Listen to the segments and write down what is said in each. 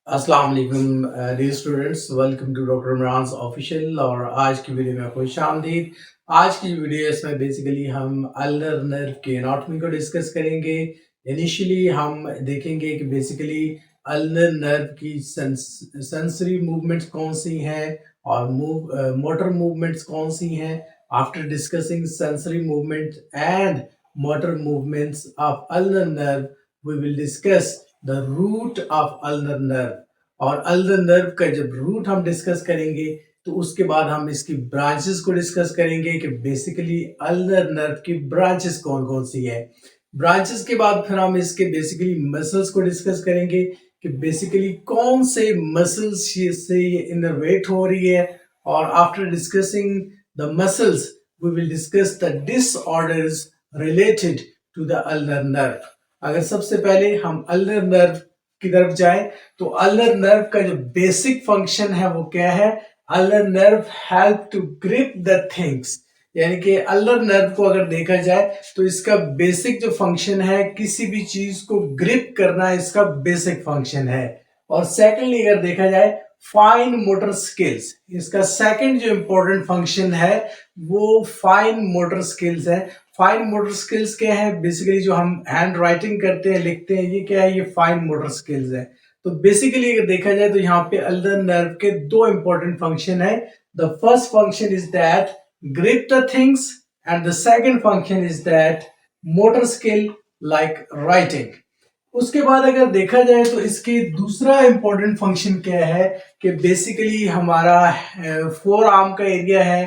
अस्सलाम वालेकुम dear students, welcome to doctor Imran official. और आज की वीडियो में खुश आमदीद। आज की वीडियो इसमें बेसिकली हम अल्नर नर्व के एनाटॉमी को डिस्कस करेंगे। इनिशियली हम देखेंगे कि बेसिकली अल्नर नर्व की सेंसरी मूवमेंट्स कौन सी हैं और मोटर मूवमेंट्स कौन सी हैं। After discussing sensory movement and motor movements of ulnar nerve we will discuss the root of ulnar nerve. और अल्नर नर्व का जब रूट हम डिस्कस करेंगे तो उसके बाद हम इसकी ब्रांचेस को डिस्कस करेंगे कि बेसिकली अल्नर नर्व की ब्रांचेस कौन कौन सी है। ब्रांचेस के बाद फिर हम इसके बेसिकली मसल्स को डिस्कस करेंगे कि बेसिकली कौन से मसल्स से ये इनर्वेट हो रही है। और after discussing the muscles we will discuss the disorders related to the ulnar nerve. अगर सबसे पहले हम अल्नर नर्व की तरफ जाएं तो अल्नर नर्व का जो बेसिक फंक्शन है वो क्या है। Ulnar nerve help to grip the things, यानी कि अल्नर नर्व को अगर देखा जाए तो इसका बेसिक जो फंक्शन है किसी भी चीज को ग्रिप करना इसका बेसिक फंक्शन है। और सेकेंडली अगर देखा जाए फाइन मोटर स्किल्स, इसका सेकंड जो इंपॉर्टेंट फंक्शन है वो फाइन मोटर स्किल्स है। फाइन मोटर स्किल्स क्या है, बेसिकली जो हम हैंड राइटिंग करते हैं लिखते हैं, ये क्या है, ये फाइन मोटर स्किल्स है। तो बेसिकली अगर देखा जाए तो यहाँ पे अल्नर नर्व के दो इंपॉर्टेंट फंक्शन है। The first function is that grip the things and the second function is that motor skill like writing। उसके बाद अगर देखा जाए तो इसके दूसरा इंपॉर्टेंट फंक्शन क्या है कि बेसिकली हमारा फोर आर्म का एरिया है,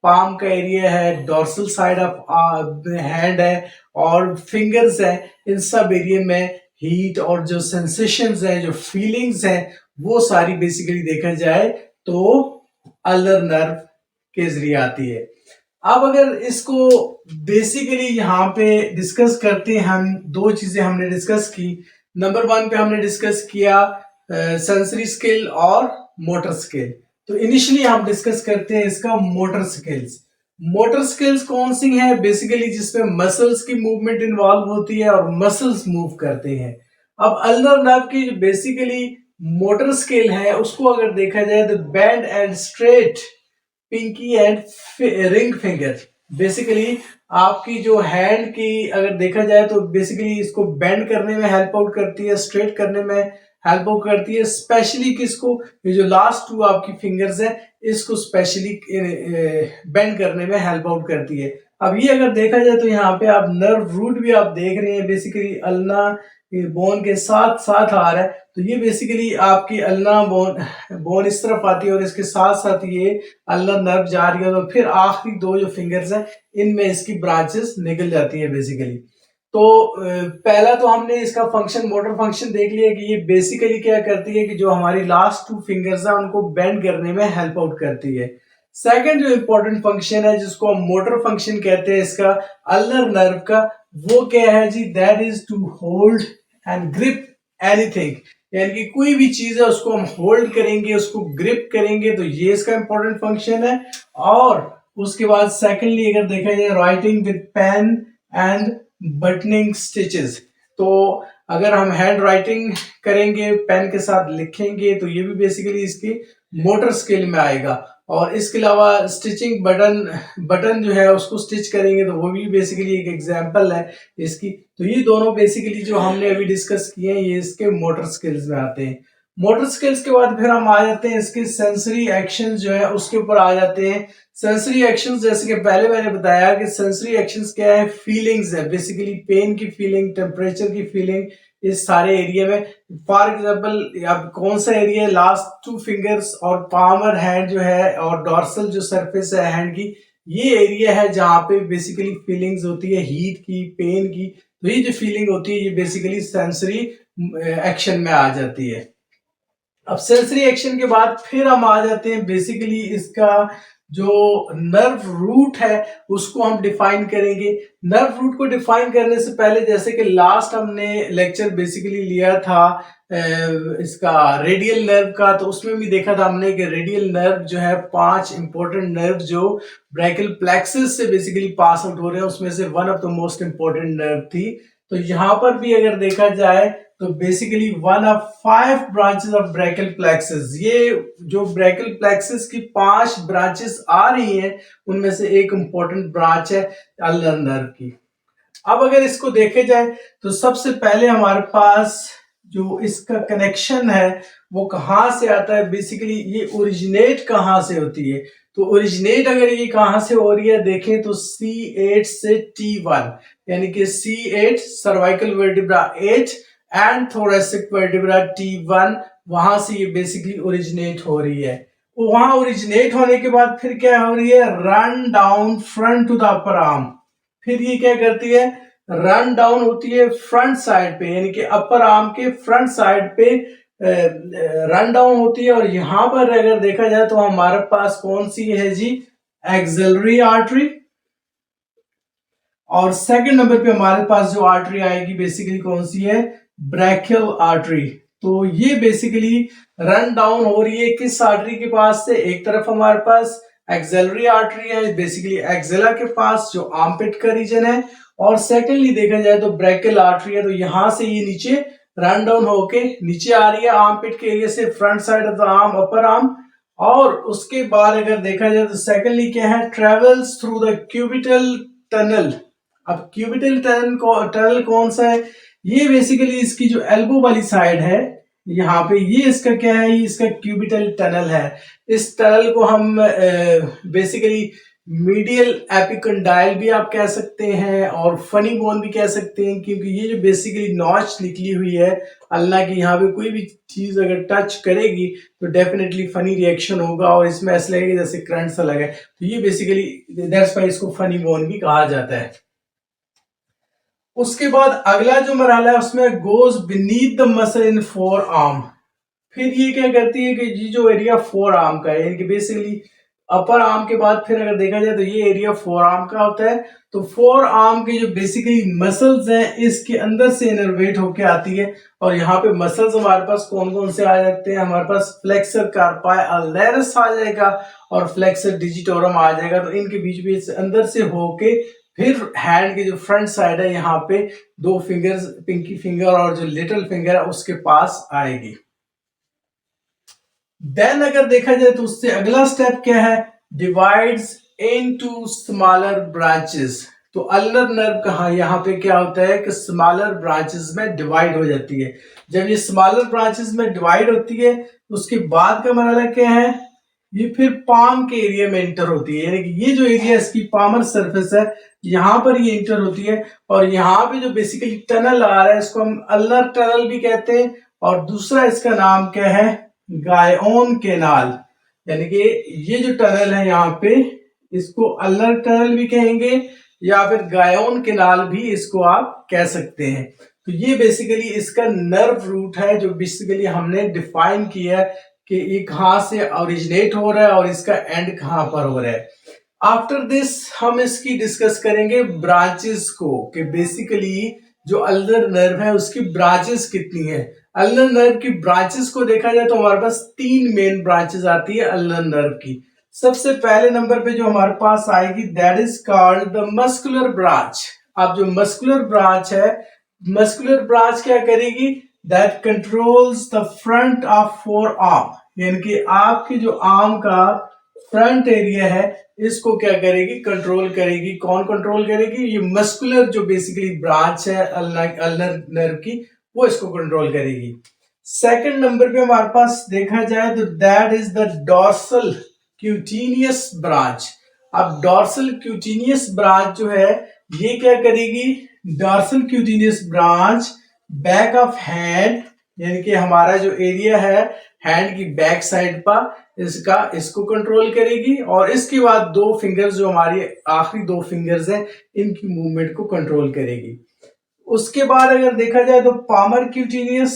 पाम का एरिया है, डॉर्सल साइड ऑफ हैंड है और फिंगर्स है। इन सब एरिया में हीट और जो सेंसेशंस है, जो फीलिंग्स है, वो सारी बेसिकली देखा जाए तो अल्नर नर्व के जरिए आती है। अब अगर इसको बेसिकली यहाँ पे डिस्कस करते हैं, हम दो चीजें हमने डिस्कस की। नंबर वन पे हमने डिस्कस किया सेंसरी स्किल और मोटर स्किल। तो इनिशियली हम डिस्कस करते हैं इसका मोटर स्किल्स। मोटर स्किल्स कौन सी हैं, बेसिकली जिसमें मसल्स की मूवमेंट इन्वॉल्व होती है और मसल्स मूव करते हैं। अब अल्नर नर्व की जो बेसिकली मोटर स्किल है उसको अगर देखा जाए तो bend and straight pinky and ring finger, basically आपकी जो हैंड की अगर देखा जाए तो बेसिकली इसको बेंड करने में हेल्प आउट करती है, स्ट्रेट करने में हेल्प आउट करती है। स्पेशली किसको, ये जो लास्ट टू आपकी फिंगर्स है इसको स्पेशली बेंड करने में हेल्प आउट करती है। अब ये अगर देखा जाए तो यहाँ पे आप नर्व रूट भी आप देख रहे हैं, बेसिकली अल्ना बोन के साथ साथ आ रहा है। तो ये बेसिकली आपकी अल्ना बोन इस तरफ आती है और इसके साथ साथ ये अल्नर नर्व जा रही है। तो फिर आखिरी दो जो फिंगर्स हैं इनमें इसकी ब्रांचेस निकल जाती है बेसिकली। तो पहला तो हमने इसका फंक्शन मोटर फंक्शन देख लिया कि ये बेसिकली क्या करती है कि जो हमारी लास्ट टू फिंगर्स है उनको बेंड करने में हेल्प आउट करती है। सेकंड जो इंपॉर्टेंट फंक्शन है जिसको हम मोटर फंक्शन कहते हैं इसका अल्नर नर्व का, वो क्या है जी, that is to hold and grip anything, यानी कि कोई भी चीज है उसको हम होल्ड करेंगे, उसको ग्रिप करेंगे, तो ये इसका इंपॉर्टेंट फंक्शन है। और उसके बाद सेकेंडली अगर देखा जाए writing with pen and buttoning stitches, तो अगर हम हैंड राइटिंग करेंगे पेन के साथ लिखेंगे तो ये भी बेसिकली इसकी मोटर स्किल में आएगा। और इसके अलावा स्टिचिंग बटन जो है उसको स्टिच करेंगे तो वो भी बेसिकली एक एग्जांपल है इसकी। तो ये दोनों बेसिकली जो हमने अभी डिस्कस किए हैं ये इसके मोटर स्किल्स में आते हैं। मोटर स्किल्स के बाद फिर हम आ जाते हैं इसके सेंसरी एक्शंस जो है उसके ऊपर आ जाते हैं। सेंसरी एक्शंस जैसे कि पहले मैंने बताया कि सेंसरी एक्शंस क्या है, फीलिंग्स है, बेसिकली पेन की फीलिंग, टेम्परेचर की फीलिंग, इस सारे एरिया में। फॉर एग्जांपल अब कौन सा एरिया है, लास्ट टू फिंगर्स और पामर हैंड जो है और डॉर्सल जो सरफेस है हैंड की, ये एरिया है जहां पे बेसिकली फीलिंग्स होती है हीट की, पेन की। तो ये जो फीलिंग होती है ये बेसिकली सेंसरी एक्शन में आ जाती है। अब सेंसरी एक्शन के बाद फिर हम आ जाते हैं बेसिकली इसका जो नर्व रूट है उसको हम डिफाइन करेंगे। नर्व रूट को डिफाइन करने से पहले जैसे कि लास्ट हमने लेक्चर बेसिकली लिया था इसका रेडियल नर्व का, तो उसमें भी देखा था हमने कि रेडियल नर्व जो है 5 इंपॉर्टेंट नर्व जो ब्रैकियल प्लेक्सस से बेसिकली पास आउट हो रहे हैं उसमें से one of the most important nerve थी तो यहाँ पर भी अगर देखा जाए तो basically one of 5 branches of brachial plexus, ये जो ब्रैकियल प्लेक्सस की 5 ब्रांचेस आ रही हैं उनमें से एक इंपॉर्टेंट ब्रांच है अल्नर नर्व की। अब अगर इसको देखे जाए तो सबसे पहले हमारे पास जो इसका कनेक्शन है वो कहाँ से आता है, बेसिकली ये ओरिजिनेट कहाँ से होती है। तो ओरिजिनेट अगर ये कहाँ से हो रही है देखें तो C8 से T1, यानी कि C8 cervical vertebra 8 and thoracic vertebra T1, वहां से ये बेसिकली ओरिजिनेट हो रही है। वहां ओरिजिनेट होने के बाद फिर क्या हो रही है, run down front to the upper arm. फिर ये क्या करती है, रन डाउन होती है फ्रंट साइड पे, यानी कि अपर आर्म के फ्रंट साइड पे रन डाउन होती है। और यहां पर अगर देखा जाए तो हमारे पास कौन सी है जी, एक्सिलरी आर्टरी। और सेकंड नंबर पे हमारे पास जो आर्टरी आएगी बेसिकली कौन सी है, ब्रैकियल आर्टरी। तो ये बेसिकली रन डाउन हो रही है किस आर्टरी के पास से, एक तरफ हमारे पास एक्सिलरी आर्टरी है बेसिकली एक्सिला के पास जो आर्मपिट का रीजन है, और सेकेंडली देखा जाए तो ब्रैकियल आर्टरी है। तो यहां से ये नीचे रन डाउन होके नीचे आ रही है आर्मपिट के एरिया से, front side of the arm, upper arm. और उसके बाद अगर देखा जाए तो सेकेंडली क्या है, travels through the cubital tunnel. अब क्यूबिटल टनल कौन सा है, ये बेसिकली इसकी जो एल्बो वाली साइड है यहाँ पे, ये इसका क्या है, ये इसका क्यूबिटल टनल है। इस टनल को हम बेसिकली मीडियल एपिकंडाइल भी आप कह सकते हैं और फनी बोन भी कह सकते हैं, क्योंकि ये जो बेसिकली नॉच निकली हुई है अल्लाह की, यहाँ पे कोई भी चीज अगर टच करेगी तो डेफिनेटली फनी रिएक्शन होगा और इसमें ऐसा लगेगा जैसे करंट सा लगा है। तो ये बेसिकली दैट्स व्हाई इसको फनी बोन भी कहा जाता है। उसके बाद अगला जो मरहला है उसमें goes beneath the muscle in four arm. फिर ये क्या करती है कि ये जो एरिया फोर आर्म का है, यानी कि बेसिकली अपर आर्म के बाद फिर अगर देखा जाए तो ये एरिया फोर आर्म का होता है। तो फोर आर्म के जो बेसिकली मसल्स हैं इसके अंदर से इनर्वेट होके आती है। और यहाँ पे मसल्स हमारे पास कौन कौन से आ जाते हैं, हमारे पास फ्लेक्सर कार्पाई अल्नरस आ जाएगा और फ्लेक्सर डिजिटोरम आ जाएगा। तो इनके बीच बीच अंदर से होके फिर हैंड की जो फ्रंट साइड है यहाँ पे दो फिंगर्स, पिंकी फिंगर और जो लिटिल फिंगर है उसके पास आएगी। देन अगर देखा जाए तो उससे अगला स्टेप क्या है, डिवाइड्स इनटू स्मॉलर ब्रांचेस। तो अल्नर नर्व कहाँ, यहाँ पे क्या होता है कि स्मॉलर ब्रांचेस में डिवाइड हो जाती है। जब ये स्मॉलर ब्रांचेस में डिवाइड होती है उसके बाद का मरहला क्या है, ये फिर पाम के एरिया में इंटर होती है, यानी कि ये जो एरिया इसकी पामर सरफेस है यहाँ पर ये इंटर होती है। और यहाँ पे जो बेसिकली टनल आ रहा है इसको हम अल्नर टनल भी कहते हैं, और दूसरा इसका नाम क्या है, गायोन केनाल। यानी कि ये जो टनल है यहाँ पे इसको अल्नर टनल भी कहेंगे या फिर गायोन केनाल भी इसको आप कह सकते हैं। तो ये बेसिकली इसका नर्व रूट है जो बेसिकली हमने डिफाइन किया है कि ये कहाँ से ओरिजिनेट हो रहा है और इसका एंड कहाँ पर हो रहा है। आफ्टर दिस हम इसकी डिस्कस करेंगे ब्रांचेस को, कि बेसिकली जो अल्नर नर्व है उसकी ब्रांचेस कितनी है। अल्नर नर्व की ब्रांचेस को देखा जाए तो हमारे पास 3 मेन ब्रांचेस आती है अल्नर नर्व की। सबसे पहले नंबर पे जो हमारे पास आएगी that is called the muscular branch. अब जो मस्कुलर ब्रांच है, मस्कुलर ब्रांच क्या करेगी, that controls the front of four arm, यानी कि आपकी जो आर्म का फ्रंट एरिया है इसको क्या करेगी, कंट्रोल करेगी। कौन कंट्रोल करेगी, ये मस्कुलर जो बेसिकली ब्रांच है अल्नर नर्व की वो इसको कंट्रोल करेगी। सेकंड नंबर पे हमारे पास देखा जाए तो that is the dorsal cutaneous branch. अब डॉर्सल क्यूटेनियस ब्रांच जो है ये क्या करेगी, dorsal cutaneous branch back of hand, यानी कि हमारा जो एरिया है हैंड की बैक साइड पर इसको कंट्रोल करेगी। और इसके बाद दो फिंगर्स जो हमारी आखिरी दो फिंगर्स हैं इनकी मूवमेंट को कंट्रोल करेगी। उसके बाद अगर देखा जाए तो पामर क्यूटेनियस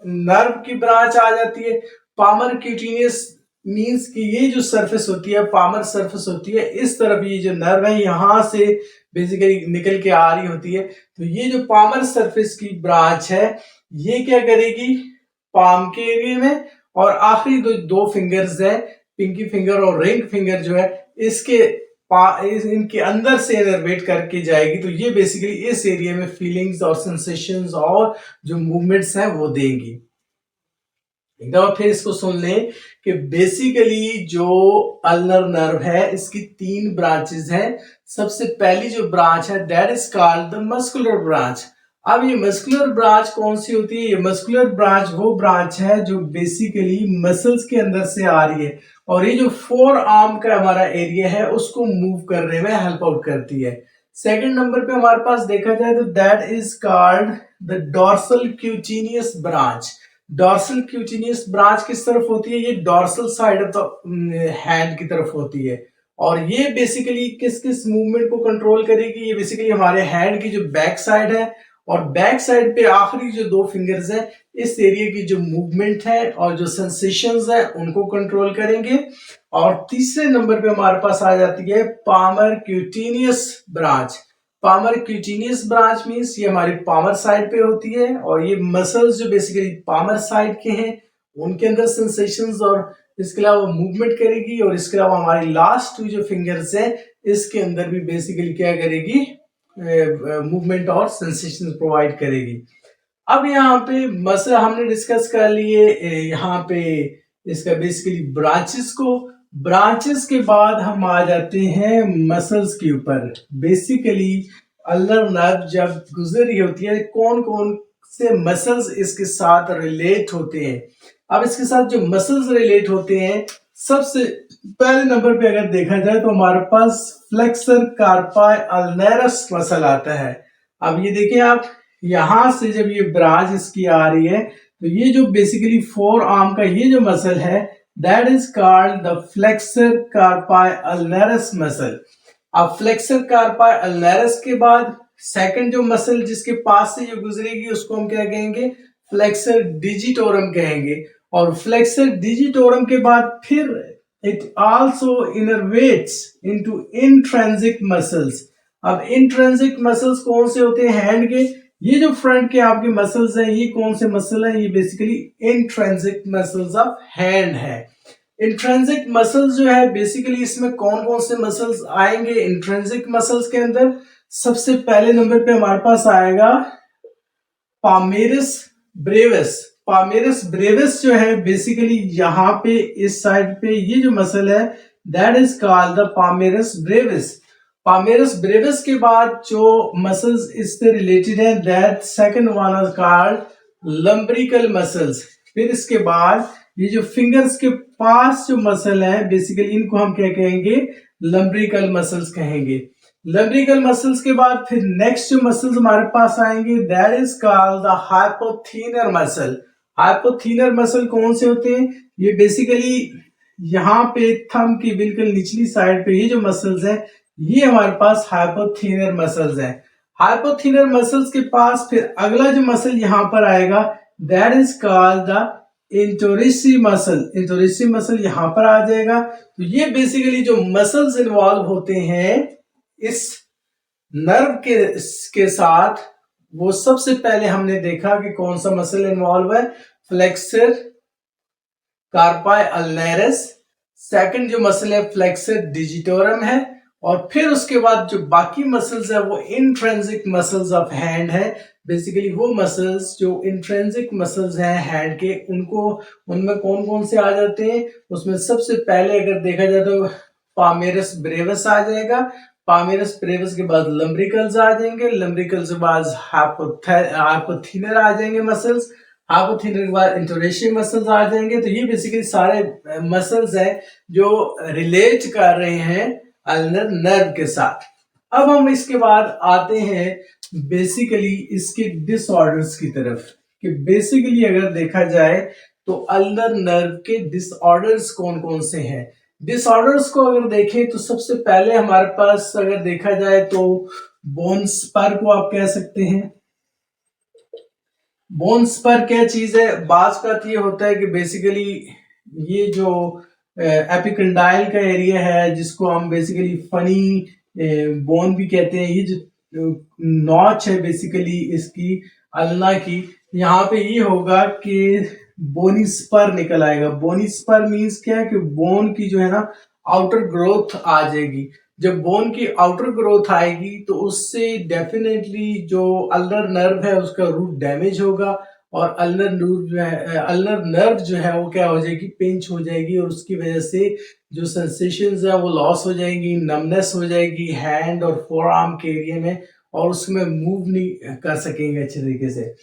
नर्व की ब्रांच आ जाती है। पामर क्यूटेनियस मींस कि ये जो सरफेस होती है, पामर सरफेस होती है, इस तरफ ये जो नर्व है यहां से बेसिकली निकल के आ रही होती है। तो ये जो पामर सरफेस की ब्रांच है ये क्या करेगी, पाम के एरिया में और आखिरी दो फिंगर्स है पिंकी फिंगर और रिंग फिंगर जो है इसके इनके अंदर से इनर्वेट करके जाएगी, तो ये बेसिकली इस एरिया में फीलिंग्स और सेंसेशंस और जो मूवमेंट्स हैं वो देंगी। एक दफा फिर इसको सुन लें कि बेसिकली जो अल्नर नर्व है इसकी 3 ब्रांचेस हैं। सबसे पहली जो ब्रांच है that is called the muscular branch. अब ये मस्कुलर ब्रांच कौन सी होती है? ये मस्कुलर ब्रांच वो ब्रांच है जो बेसिकली मसल्स के अंदर से आ रही है और ये जो फोर आर्म का हमारा एरिया है उसको मूव करने में हेल्प आउट करती है। सेकंड नंबर पे हमारे पास देखा जाए तो that is called the dorsal cutaneous branch. Dorsal cutaneous branch किस तरफ होती है? ये dorsal side of the hand की तरफ होती है और ये बेसिकली किस किस मूवमेंट को कंट्रोल करेगी? ये बेसिकली हमारे हैंड की जो बैक साइड है और बैक साइड पे आखिरी जो 2 फिंगर्स हैं इस एरिया की जो मूवमेंट है और जो सेंसेशंस है उनको कंट्रोल करेंगे। और तीसरे नंबर पे हमारे पास आ जाती है palmar cutaneous branch. Palmar cutaneous branch means ये हमारी पामर साइड पे होती है और ये मसल्स जो बेसिकली पामर साइड के हैं उनके अंदर सेंसेशंस और इसके अलावा मूवमेंट करेगी और इसके अलावा हमारी लास्ट 2 जो फिंगर्स है इसके अंदर भी बेसिकली क्या करेगी? मूवमेंट और सेंसेशन प्रोवाइड करेगी। अब यहाँ पे मसल हमने डिस्कस कर लिए यहाँ पे इसका बेसिकली ब्रांचेस को। ब्रांचेस के बाद हम आ जाते हैं मसल्स के ऊपर। बेसिकली अल्नर नर्व जब गुजर रही होती है कौन कौन से मसल्स इसके साथ रिलेट होते हैं। अब इसके साथ जो मसल्स रिलेट होते हैं सबसे पहले नंबर पे अगर देखा जाए तो हमारे पास फ्लेक्सर कार्पाई अल्नेरस मसल आता है। अब ये देखिए आप यहां से जब ये ब्रांच इसकी आ रही है तो ये जो बेसिकली फोर आर्म का ये जो मसल है that is called the flexor carpi ulnaris muscle. अब फ्लेक्सर कार्पाई अल्नेरस के बाद सेकंड जो मसल जिसके पास से ये गुजरेगी उसको हम क्या कहेंगे? फ्लेक्सर डिजिटोरम कहेंगे। और फ्लेक्सर डिजिटोरम के बाद फिर it also innervates into intrinsic muscles. अब इंट्रिंसिक मसल्स कौन से होते हैं? हैंड के ये जो फ्रंट के आपके मसल्स हैं ये कौन से मसल हैं? ये basically intrinsic muscles of hand है। इंट्रिंसिक मसल्स जो है बेसिकली इसमें कौन कौन से मसल्स आएंगे इंट्रिंसिक मसल्स के अंदर? सबसे पहले नंबर पे हमारे पास आएगा पामेरस ब्रेविस। पामेरस ब्रेविस जो है बेसिकली यहाँ पे इस साइड पे ये जो मसल है that is called the palmaris brevis. Palmaris brevis के बाद जो मसल्स इससे रिलेटेड है that second one is called lumbrical muscles. फिर इसके बाद ये जो फिंगर्स के पास जो मसल है बेसिकली इनको हम क्या कहेंगे? लंब्रिकल मसल्स कहेंगे। लंब्रिकल मसल्स के बाद फिर नेक्स्ट जो मसल्स हमारे पास आएंगे that is called the hypothenar muscle. Hypothenar muscle कौन से होते हैं? ये बेसिकली यहाँ पे थंब की बिल्कुल निचली साइड पे ये जो मसल्स हैं ये हमारे पास हाइपोथेनर मसल्स हैं। हाइपोथेनर मसल्स के पास फिर अगला जो मसल यहाँ पर आएगा that is called the interossei muscle. Interossei muscle यहाँ पर आ जाएगा। तो ये बेसिकली जो मसल्स इन्वॉल्व होते हैं इस नर्व के साथ वो सबसे पहले हमने देखा कि कौन सा मसल इन्वॉल्व है? Flexor carpi ulnaris. सेकंड जो मसल है फ्लेक्सर डिजिटोरम है और फिर उसके बाद जो बाकी मसल्स है वो इंट्रिंसिक मसल्स ऑफ हैंड है। बेसिकली वो मसल्स जो इंट्रिंसिक मसल्स हैं हैंड के उनमें कौन कौन से आ जाते हैं? उसमें सबसे पहले अगर देखा जाए तो पामेरस ब्रेविस आ जाएगा। पामेरस ब्रेविस के बाद लंब्रिकल्स आ जाएंगे। लंब्रिकल्स के बाद हाइपोथेनर आ जाएंगे मसल्स। हाइपोथेनर के बाद इंटोरेशियस मसल्स आ जाएंगे। तो ये बेसिकली सारे मसल्स हैं जो रिलेट कर रहे हैं अल्नर नर्व के साथ। अब हम इसके बाद आते हैं बेसिकली इसके डिसऑर्डर्स की तरफ कि बेसिकली अगर देखा जाए तो अल्नर नर्व के डिसऑर्डर्स कौन कौन से हैं। डिसऑर्डर्स को अगर देखें तो सबसे पहले हमारे पास अगर देखा जाए तो बोन स्पर को आप कह सकते हैं। बोन स्पर क्या चीज है? बात का ये होता है कि बेसिकली ये जो एपिकंडाइल का एरिया है जिसको हम बेसिकली फनी बोन भी कहते हैं, ये जो नॉच है बेसिकली इसकी अल्ना की, यहाँ पे ये होगा कि बोनी स्पर निकल आएगा। बोनी स्पर मीन्स क्या है कि बोन की जो है ना आउटर ग्रोथ आ जाएगी। जब बोन की आउटर ग्रोथ आएगी तो उससे डेफिनेटली जो अल्नर नर्व है उसका रूट डैमेज होगा और अल्नर नर्व जो है वो क्या हो जाएगी, पिंच हो जाएगी और उसकी वजह से जो सेंसेशंस है वो लॉस हो जाएंगी, नमनेस हो जाएगी हैंड और फोर आर्म के एरिया में और उसमें मूव नहीं कर सकेंगे अच्छे तरीके से।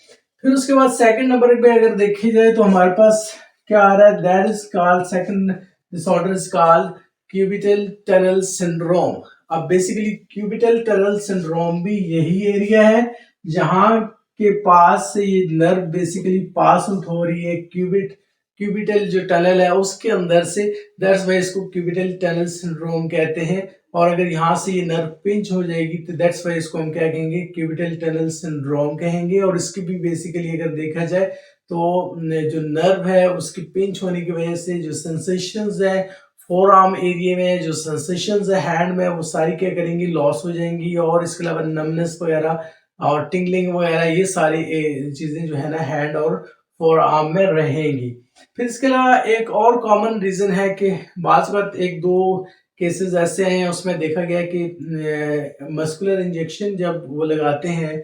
फिर उसके बाद सेकंड नंबर पे अगर देखी जाए तो हमारे पास क्या आ रहा है, that is called second disorder is called cubital tunnel syndrome. अब बेसिकली क्यूबिटल टनल सिंड्रोम भी यही एरिया है जहां के पास से ये नर्व बेसिकली पास आउट हो रही है क्यूबिटल जो टनल है उसके अंदर से, दैट्स वाई इसको क्यूबिटल टनल सिंड्रोम कहते हैं। और अगर यहाँ से ये नर्व पिंच हो जाएगी तो दैट्स वाई इसको हम क्या कहेंगे, क्यूबिटल टनल सिंड्रोम कहेंगे। और इसकी भी बेसिकली अगर देखा जाए तो जो नर्व है उसकी पिंच होने की वजह से जो सेंसेशंस है फोर आर्म एरिया में, जो सेंसेशंस है हैंड में, वो सारी क्या करेंगी, लॉस हो जाएंगी। और इसके अलावा नमनेस वगैरह और टिंगलिंग वगैरह ये सारी चीजें जो है ना हैंड और फोर आर्म में रहेंगी। फिर इसके अलावा एक और कॉमन रीजन है कि बात एक दो केसेस ऐसे हैं उसमें देखा गया कि मस्कुलर इंजेक्शन जब वो लगाते हैं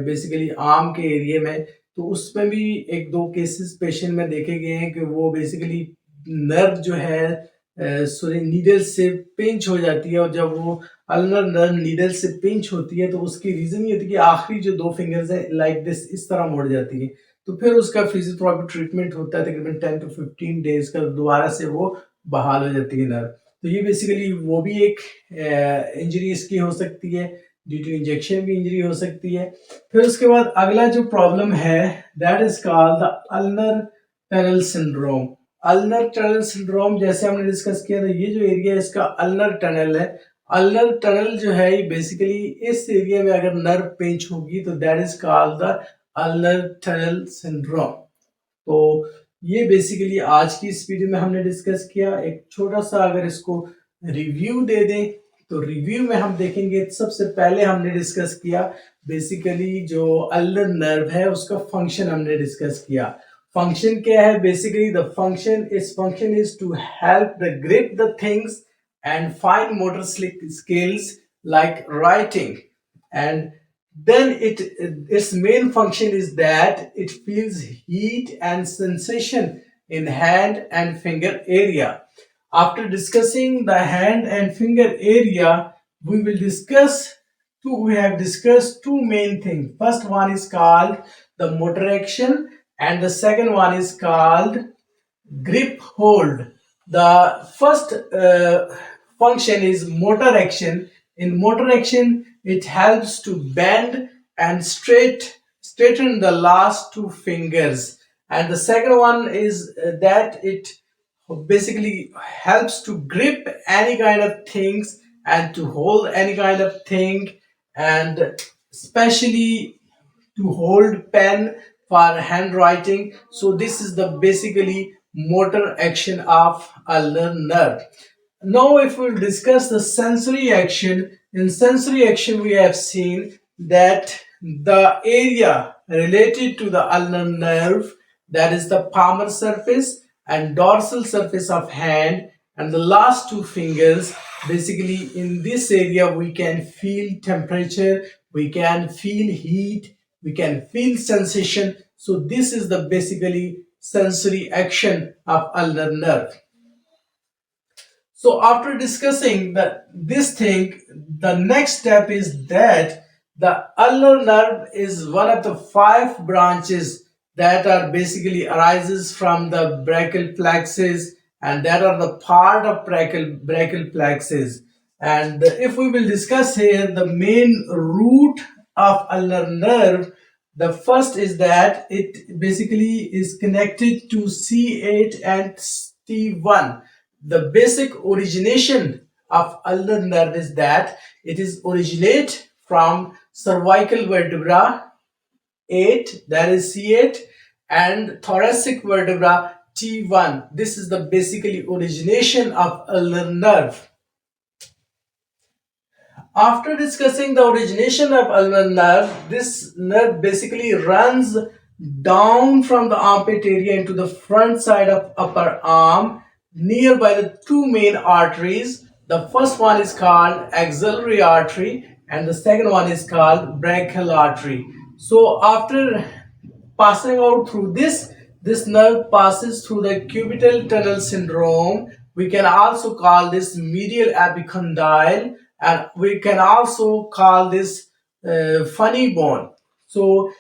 बेसिकली आर्म के एरिया में, तो उसमें भी एक दो केसेस पेशेंट में देखे गए हैं कि वो बेसिकली नर्व जो है नीडल से पिंच हो जाती है। और जब वो अल्नर नर्व नीडल से पिंच होती है तो उसकी रीजन ये होती है कि आखिरी जो दो फिंगर्स है लाइक दिस इस तरह मुड़ जाती है। तो फिर उसका फिजियोथेरेपी ट्रीटमेंट होता है तकरीबन 10 to 15 डेज का, दोबारा से वो बहाल हो जाती है नर्व। तो ये बेसिकली वो भी एक इंजरी इसकी हो सकती है, ड्यू टू इंजेक्शन भी इंजरी हो सकती है। फिर उसके बाद अगला जो प्रॉब्लम है that is called the ulnar tunnel syndrome. Ulnar tunnel syndrome जैसे हमने डिस्कस किया था, ये जो एरिया है इसका अल्नर टनल है। अल्नर टनल जो है बेसिकली इस एरिया में अगर नर्व पिंच होगी तो that is called the ulnar tunnel syndrome. तो ये बेसिकली आज की इस वीडियो में हमने डिस्कस किया। एक छोटा सा अगर इसको रिव्यू दे दें तो रिव्यू में हम देखेंगे, सबसे पहले हमने डिस्कस किया बेसिकली जो अल्नर नर्व है उसका फंक्शन हमने डिस्कस किया। फंक्शन क्या है, basically the function is to help the grip the things and fine motor skills like writing. And then its main function is that it feels heat and sensation in hand and finger area. After discussing the hand and finger area, we have discussed two main things. First one is called the motor action and the second one is called grip hold. The first function is motor action. In motor action, it helps to bend and straighten the last two fingers. And the second one is that it basically helps to grip any kind of things and to hold any kind of thing, and especially to hold pen for handwriting. So this is the basically motor action of ulnar nerve. Now if we discuss the sensory action, in sensory action we have seen that the area related to the ulnar nerve, that is the palmar surface and dorsal surface of hand and the last two fingers, basically in this area we can feel temperature, we can feel heat, we can feel sensation. So this is the basically sensory action of ulnar nerve. So after discussing this thing, the next step is that the ulnar nerve is one of the 5 branches that are basically arises from the brachial plexus, and that are the part of brachial plexus. And if we will discuss here the main root of ulnar nerve, the first is that it basically is connected to C8 and T1. The basic origination of ulnar nerve is that it is originate from cervical vertebra 8, that is C8, and thoracic vertebra T1. This is the basically origination of ulnar nerve. After discussing the origination of ulnar nerve, this nerve basically runs down from the armpit area into the front side of upper arm nearby the two main arteries, The first one is called axillary artery and the second one is called brachial artery. So after passing out through this nerve passes through the cubital tunnel syndrome. We can also call this medial epicondyle, and we can also call this funny bone. So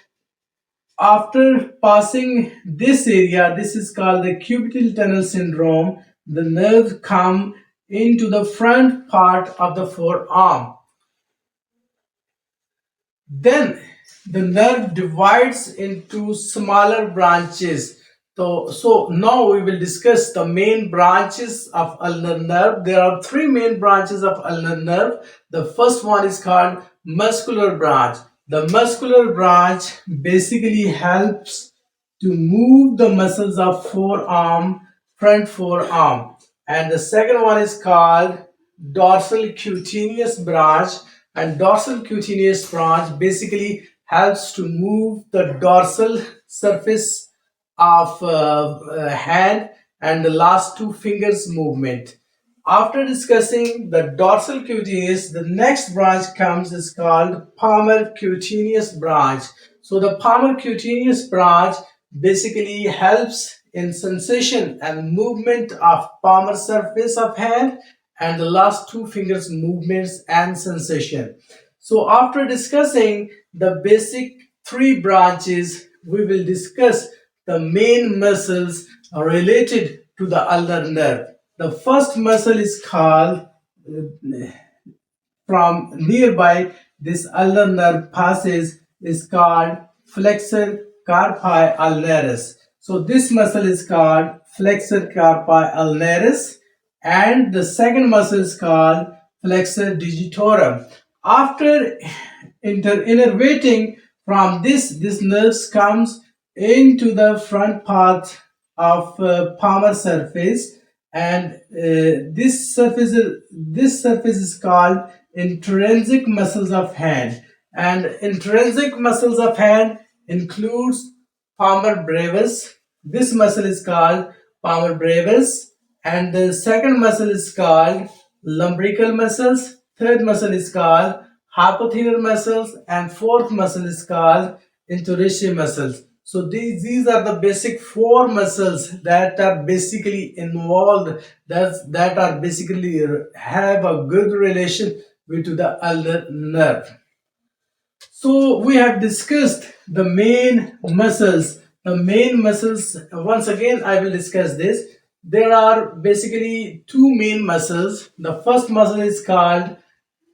after passing this area, this is called the cubital tunnel syndrome. The nerve come into the front part of the forearm. Then the nerve divides into smaller branches. So now we will discuss the main branches of ulnar nerve. There are three main branches of ulnar nerve. The first one is called muscular branch. The muscular branch basically helps to move the muscles of forearm, front forearm. And the second one is called dorsal cutaneous branch, and dorsal cutaneous branch basically helps to move the dorsal surface of hand and the last two fingers movement. After discussing the dorsal cutaneous, the next branch comes is called palmar cutaneous branch. So the palmar cutaneous branch basically helps in sensation and movement of palmar surface of hand and the last two fingers movements and sensation. So after discussing the basic three branches, we will discuss the main muscles related to the ulnar nerve. The first muscle is called from nearby this ulnar nerve passes is called flexor carpi ulnaris. So this muscle is called flexor carpi ulnaris and the second muscle is called flexor digitorum. After innervating from this nerves comes into the front part of palmar surface, and this surface is called intrinsic muscles of hand, and intrinsic muscles of hand includes palmar brevis. This muscle is called palmar brevis, and the second muscle is called lumbrical muscles. Third muscle is called hypothenar muscles, and fourth muscle is called interosseous muscles. So these are the basic four muscles that are basically involved, that are basically have a good relation with the ulnar nerve. So we have discussed the main muscles. The main muscles, once again, I will discuss this. There are basically two main muscles. The first muscle is called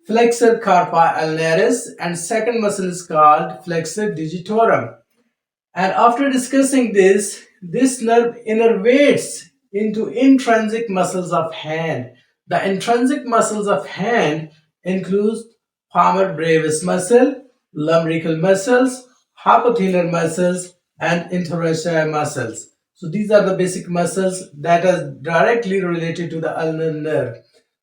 flexor carpi ulnaris and second muscle is called flexor digitorum. And after discussing this nerve innervates into intrinsic muscles of hand. The intrinsic muscles of hand includes palmar brevis muscle, lumbrical muscles, hypothenar muscles, and interosseous muscles. So these are the basic muscles that are directly related to the ulnar nerve.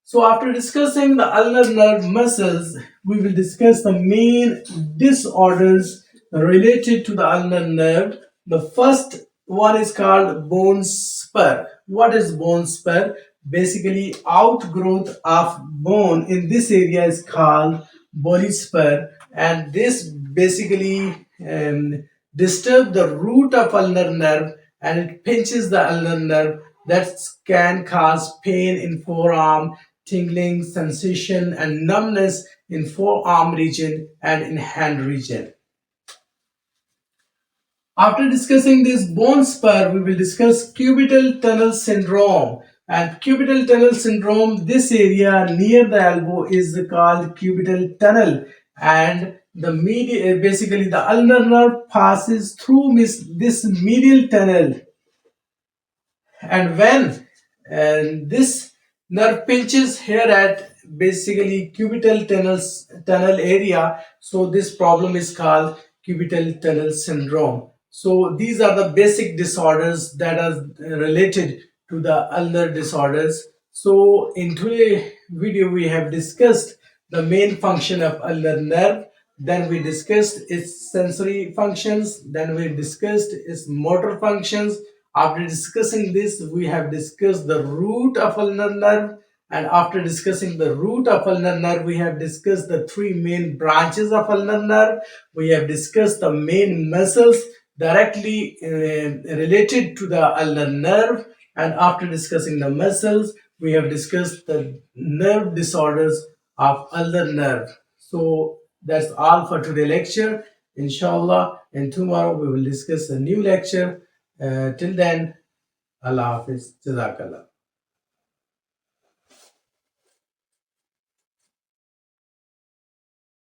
So after discussing the ulnar nerve muscles, we will discuss the main disorders related to the ulnar nerve. The first one is called bone spur. What is bone spur? Basically, outgrowth of bone in this area is called bony spur, and this basically disturb the root of ulnar nerve and it pinches the ulnar nerve. That can cause pain in forearm, tingling sensation and numbness in forearm region and in hand region. After discussing this bone spur, we will discuss cubital tunnel syndrome. And cubital tunnel syndrome, this area near the elbow is called cubital tunnel. And basically the ulnar nerve passes through this medial tunnel. And when this nerve pinches here at basically tunnel area, so this problem is called cubital tunnel syndrome. So these are the basic disorders that are related to the ulnar disorders. So in today's video we have discussed the main function of ulnar nerve, then we discussed its sensory functions, then we discussed its motor functions. After discussing this, we have discussed the root of ulnar nerve, And after discussing the root of ulnar nerve, we have discussed the three main branches of ulnar nerve. We have discussed the main muscles directly related to the ulnar nerve. And after discussing the muscles, we have discussed the nerve disorders of ulnar nerve. So that's all for today lecture. Inshallah, and tomorrow we will discuss a new lecture. Till then, Allah Hafiz. Jazakallah.